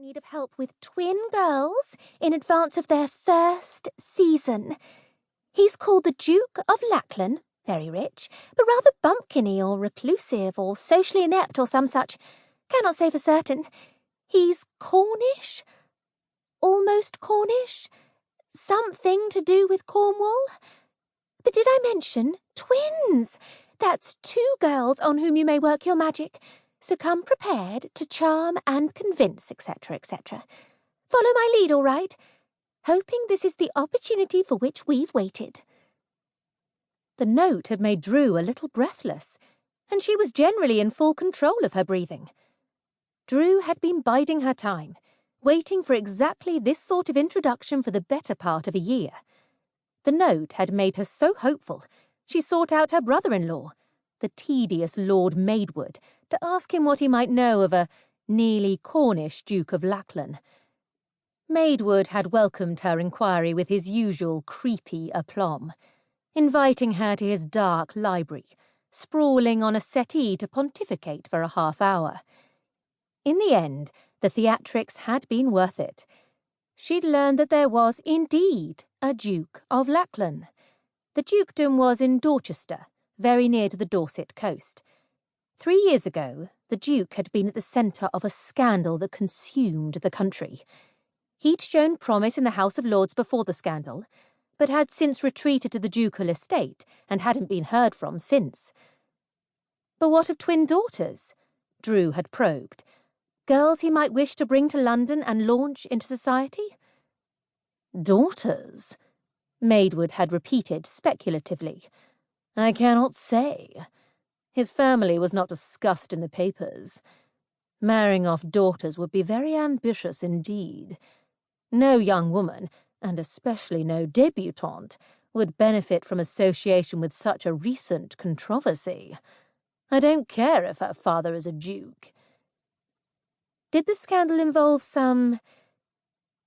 need of help with twin girls in advance of their first season. He's called the Duke of Lackland, very rich, but rather bumpkiny or reclusive or socially inept or some such. Cannot say for certain. He's Cornish? Almost Cornish? Something to do with Cornwall? But did I mention twins? That's 2 girls on whom you may work your magic. So come prepared to charm and convince, etc., etc. Follow my lead, all right? Hoping this is the opportunity for which we've waited. The note had made Drew a little breathless, and she was generally in full control of her breathing. Drew had been biding her time, waiting for exactly this sort of introduction for the better part of a year. The note had made her so hopeful, she sought out her brother-in-law, the tedious Lord Maidwood, to ask him what he might know of a nearly Cornish Duke of Lackland. Maidwood had welcomed her inquiry with his usual creepy aplomb, inviting her to his dark library, sprawling on a settee to pontificate for a half-hour. In the end, the theatrics had been worth it. She'd learned that there was indeed a Duke of Lackland. The dukedom was in Dorchester, very near to the Dorset coast. 3 years ago, the Duke had been at the centre of a scandal that consumed the country. He'd shown promise in the House of Lords before the scandal, but had since retreated to the ducal estate and hadn't been heard from since. But what of twin daughters? Drew had probed. Girls he might wish to bring to London and launch into society? Daughters? Maidwood had repeated speculatively. I cannot say. His family was not discussed in the papers. Marrying off daughters would be very ambitious indeed. No young woman, and especially no debutante, would benefit from association with such a recent controversy. I don't care if her father is a duke. Did the scandal involve some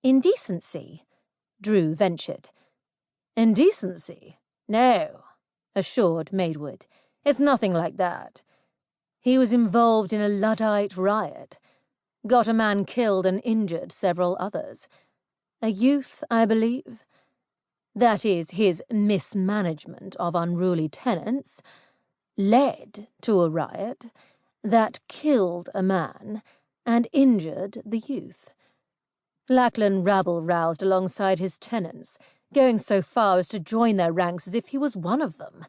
indecency? Drew ventured. Indecency? No, assured Maidwood. It's nothing like that. He was involved in a Luddite riot. Got a man killed and injured several others. A youth, I believe. That is, his mismanagement of unruly tenants led to a riot that killed a man and injured the youth. Lackland rabble-roused alongside his tenants, going so far as to join their ranks as if he was one of them.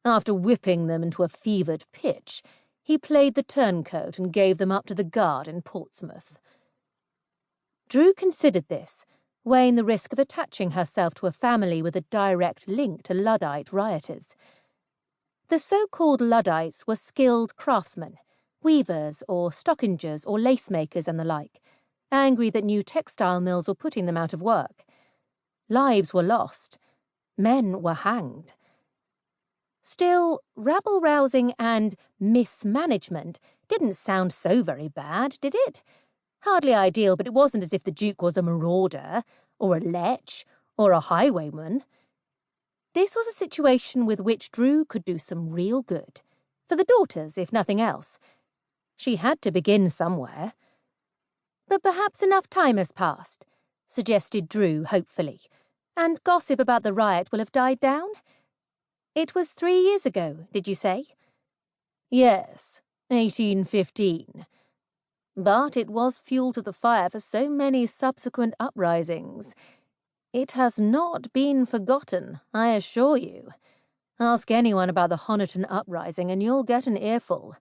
After whipping them into a fevered pitch, he played the turncoat and gave them up to the guard in Portsmouth. Drew considered this, weighing the risk of attaching herself to a family with a direct link to Luddite rioters. The so-called Luddites were skilled craftsmen, weavers or stockingers or lace-makers and the like, angry that new textile mills were putting them out of work. Lives were lost. Men were hanged. Still, rabble-rousing and mismanagement didn't sound so very bad, did it? Hardly ideal, but it wasn't as if the Duke was a marauder, or a lech, or a highwayman. This was a situation with which Drew could do some real good. For the daughters, if nothing else. She had to begin somewhere. But perhaps enough time has passed, suggested Drew hopefully, and gossip about the riot will have died down? It was 3 years ago, did you say? Yes, 1815. But it was fuel to the fire for so many subsequent uprisings. It has not been forgotten, I assure you. Ask anyone about the Honiton uprising and you'll get an earful.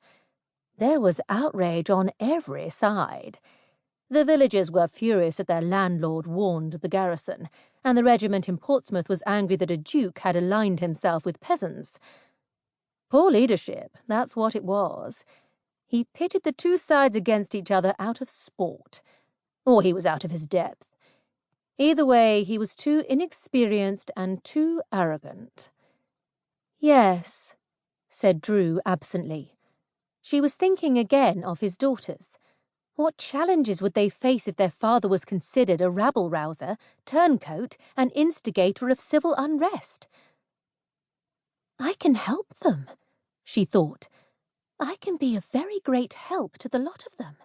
There was outrage on every side. The villagers were furious that their landlord warned the garrison, and the regiment in Portsmouth was angry that a duke had aligned himself with peasants. Poor leadership, that's what it was. He pitted the two sides against each other out of sport. Or he was out of his depth. Either way, he was too inexperienced and too arrogant. Yes, said Drew absently. She was thinking again of his daughters. What challenges would they face if their father was considered a rabble-rouser, turncoat, and instigator of civil unrest? I can help them, she thought. I can be a very great help to the lot of them.